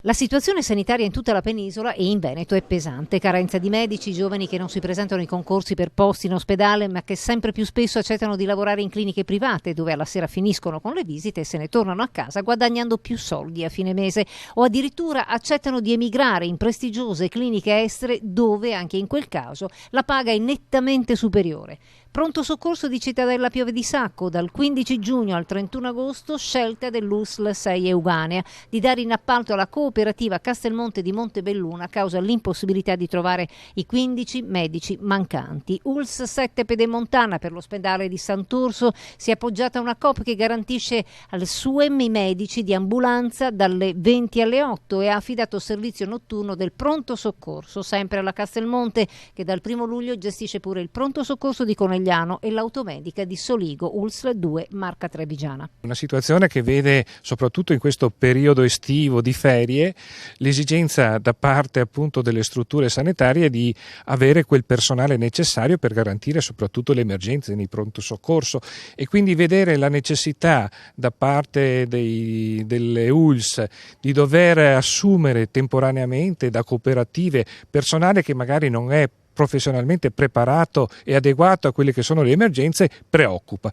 La situazione sanitaria in tutta la penisola e in Veneto è pesante. Carenza di medici, giovani che non si presentano ai concorsi per posti in ospedale, ma che sempre più spesso accettano di lavorare in cliniche private, dove alla sera finiscono con le visite e se ne tornano a casa guadagnando più soldi a fine mese, o addirittura accettano di emigrare in prestigiose cliniche estere, dove anche in quel caso la paga è nettamente superiore. Pronto soccorso di Cittadella Piove di Sacco, dal 15 giugno al 31 agosto, scelta dell'USL 6 Euganea di dare in appalto alla cooperativa Castelmonte di Montebelluna a causa dell'impossibilità di trovare i 15 medici mancanti. ULS 7 Pedemontana per l'ospedale di Sant'Orso si è appoggiata a una COP che garantisce al SUEM i medici di ambulanza dalle 20 alle 8 e ha affidato il servizio notturno del pronto soccorso, sempre alla Castelmonte, che dal 1 luglio gestisce pure il pronto soccorso di Conegliano e l'automedica di Soligo, ULSL 2 Marca Trevigiana. Una situazione che vede soprattutto in questo periodo estivo di ferie l'esigenza da parte appunto delle strutture sanitarie di avere quel personale necessario per garantire soprattutto le emergenze nei pronto soccorso, e quindi vedere la necessità da parte delle ULS di dover assumere temporaneamente da cooperative personale che magari non è professionalmente preparato e adeguato a quelle che sono le emergenze preoccupa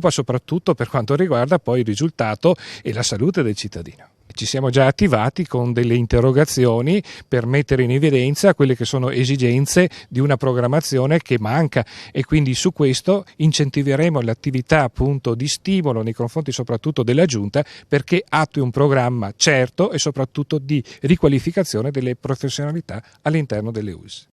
soprattutto per quanto riguarda poi il risultato e la salute del cittadino. Ci siamo già attivati con delle interrogazioni per mettere in evidenza quelle che sono esigenze di una programmazione che manca, e quindi su questo incentiveremo l'attività appunto di stimolo nei confronti soprattutto della Giunta, perché attui un programma certo e soprattutto di riqualificazione delle professionalità all'interno delle ULS.